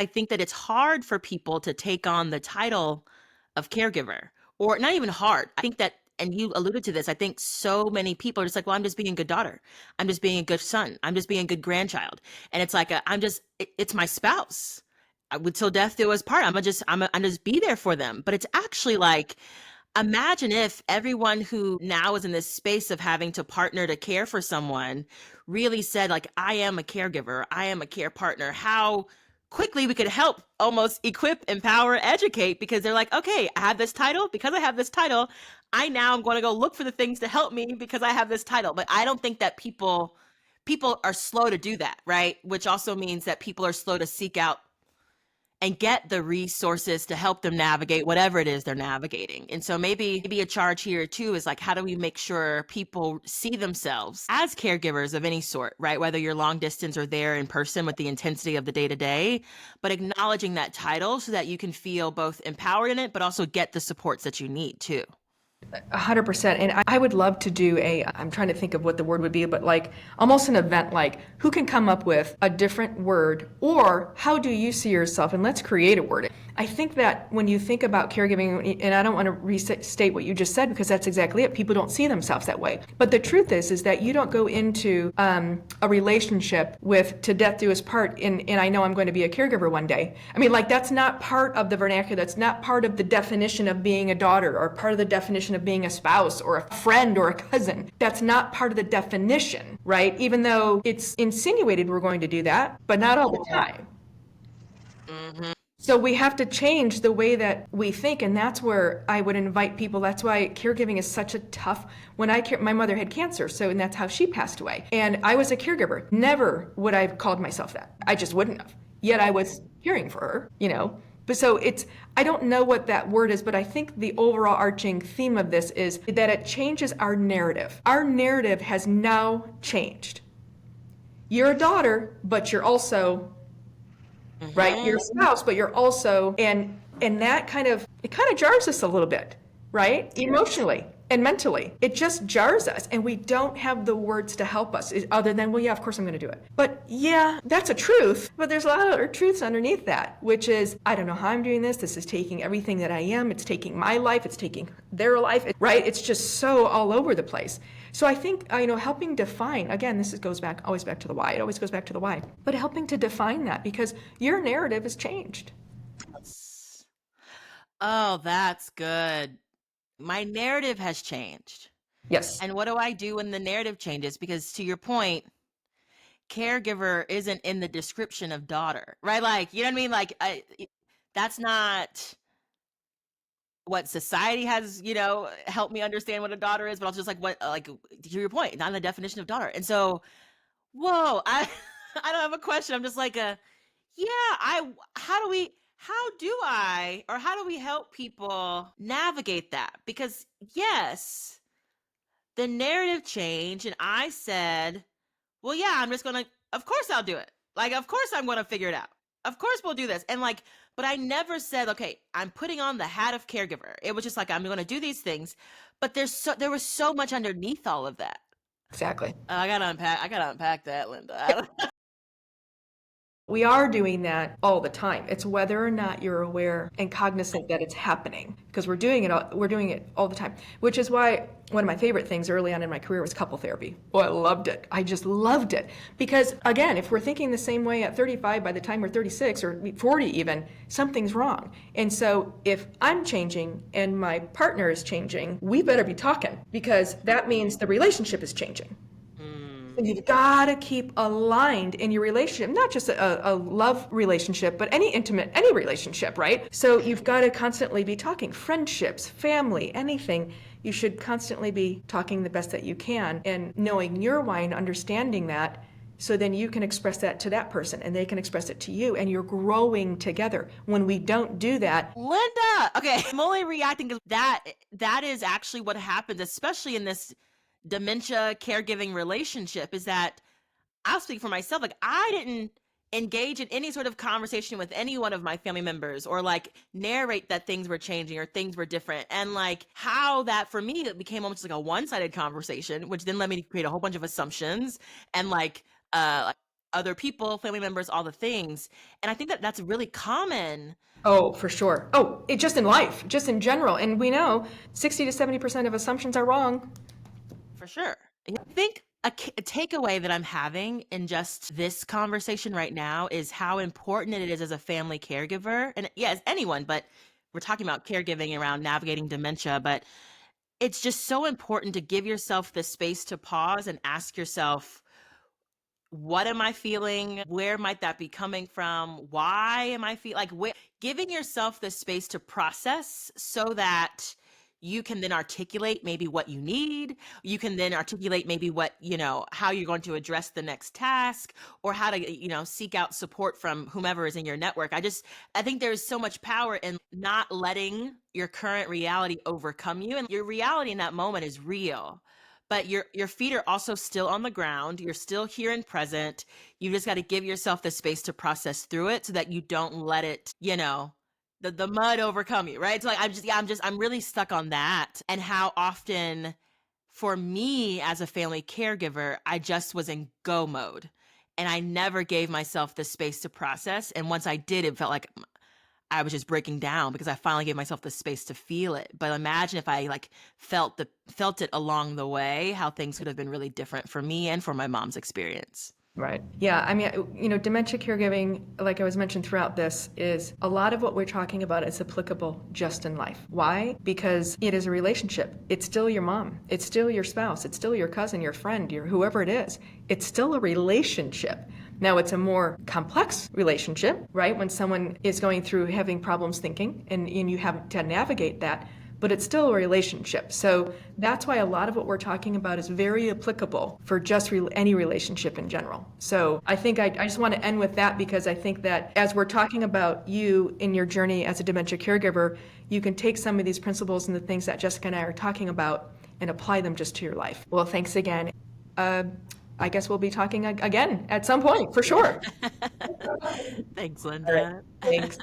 I think that it's hard for people to take on the title of caregiver, or not even hard. I think that, and you alluded to this, I think so many people are just like, well, I'm just being a good daughter. I'm just being a good son. I'm just being a good grandchild. And it's like, it's my spouse. I would till death do us part. I'm just be there for them. But it's actually like, imagine if everyone who now is in this space of having to partner to care for someone really said, like, I am a caregiver, I am a care partner. How quickly we could help almost equip, empower, educate, because they're like, okay, I have this title. Because I have this title, I now am going to go look for the things to help me because I have this title. But I don't think that people are slow to do that, right? Which also means that people are slow to seek out and get the resources to help them navigate whatever it is they're navigating. And so maybe a charge here too is like, how do we make sure people see themselves as caregivers of any sort, right? Whether you're long distance or there in person with the intensity of the day to day, but acknowledging that title so that you can feel both empowered in it, but also get the supports that you need too. 100%. And I would love to do I'm trying to think of what the word would be, but like almost an event, like who can come up with a different word, or how do you see yourself? And let's create a word. I think that when you think about caregiving, and I don't want to restate what you just said because that's exactly it. People don't see themselves that way. But the truth is that you don't go into a relationship with to death do us part and I know I'm going to be a caregiver one day. I mean, like that's not part of the vernacular. That's not part of the definition of being a daughter or part of the definition of being a spouse or a friend or a cousin. That's not part of the definition, right? Even though it's insinuated we're going to do that, but not all the time. Mm-hmm. So we have to change the way that we think, and that's where I would invite people. That's why caregiving is such a tough. My mother had cancer, and that's how she passed away. And I was a caregiver. Never would I have called myself that. I just wouldn't have. Yet I was caring for her, But so I don't know what that word is, but I think the overall arching theme of this is that it changes our narrative. Our narrative has now changed. You're a daughter, but you're also right? You're a spouse, but you're also, and that it kind of jars us a little bit, right? Emotionally and mentally. It just jars us, and we don't have the words to help us other than, well, yeah, of course I'm going to do it. But yeah, that's a truth, but there's a lot of other truths underneath that, which is, I don't know how I'm doing this. This is taking everything that I am. It's taking my life. It's taking their life, right? It's just so all over the place. So I think, helping define, again, goes always back to the why. It always goes back to the why. But helping to define that, because your narrative has changed. Oh, that's good. My narrative has changed. Yes. And what do I do when the narrative changes? Because to your point, caregiver isn't in the description of daughter, right? Like, you know what I mean? Like, that's not what society has, helped me understand what a daughter is, but also just like to your point, not in the definition of daughter. And so, whoa, I don't have a question. I'm just like how do we help people navigate that? Because yes, the narrative changed and I said, well, yeah, I'm just gonna, of course I'll do it. Like, of course I'm gonna figure it out. Of course we'll do this. And like, but I never said, okay, I'm putting on the hat of caregiver. It was just like, I'm gonna do these things. But there was so much underneath all of that. Exactly. I gotta unpack that, Linda. We are doing that all the time. It's whether or not you're aware and cognizant that it's happening, because we're doing it all the time, which is why one of my favorite things early on in my career was couple therapy. Oh, I loved it. I just loved it. Because again, if we're thinking the same way at 35, by the time we're 36 or 40 even, something's wrong. And so if I'm changing and my partner is changing, we better be talking, because that means the relationship is changing. You've got to keep aligned in your relationship, not just a love relationship, but any relationship, right? So you've got to constantly be talking. Friendships, family, anything. You should constantly be talking the best that you can and knowing your why and understanding that, so then you can express that to that person and they can express it to you, and you're growing together. When we don't do that. Linda, okay, I'm only reacting because that is actually what happens, especially in this dementia caregiving relationship, is that I'll speak for myself. Like, I didn't engage in any sort of conversation with any one of my family members or like narrate that things were changing or things were different. And like how that for me, it became almost like a one-sided conversation, which then led me to create a whole bunch of assumptions and like other people, family members, all the things. And I think that that's really common. Oh, for sure. Oh, it just in life, just in general. And we know 60 to 70% of assumptions are wrong. For sure. I think a takeaway that I'm having in just this conversation right now is how important it is as a family caregiver. And yes, anyone, but we're talking about caregiving around navigating dementia. But it's just so important to give yourself the space to pause and ask yourself, what am I feeling? Where might that be coming from? Why am I feeling like giving yourself the space to process so that you can then articulate maybe what you need. You can then articulate maybe what, how you're going to address the next task or how to, seek out support from whomever is in your network. I think there's so much power in not letting your current reality overcome you. And your reality in that moment is real. But your feet are also still on the ground. You're still here and present. You just got to give yourself the space to process through it so that you don't let it, the mud overcome you, right? So like I'm really stuck on that and how often for me as a family caregiver, I just was in go mode and I never gave myself the space to process. And once I did, it felt like I was just breaking down because I finally gave myself the space to feel it. But imagine if I felt it along the way, how things could have been really different for me and for my mom's experience. Right. Yeah. I mean, dementia caregiving, like I was mentioned throughout this, is a lot of what we're talking about is applicable just in life. Why? Because it is a relationship. It's still your mom. It's still your spouse. It's still your cousin, your friend, your whoever it is. It's still a relationship. Now, it's a more complex relationship, right? When someone is going through having problems thinking and you have to navigate that, but it's still a relationship. So that's why a lot of what we're talking about is very applicable for just any relationship in general. So I think I just want to end with that because I think that as we're talking about you in your journey as a dementia caregiver, you can take some of these principles and the things that Jessica and I are talking about and apply them just to your life. Well, thanks again. I guess we'll be talking again at some point, for sure. Thanks, All Linda. right. Thanks.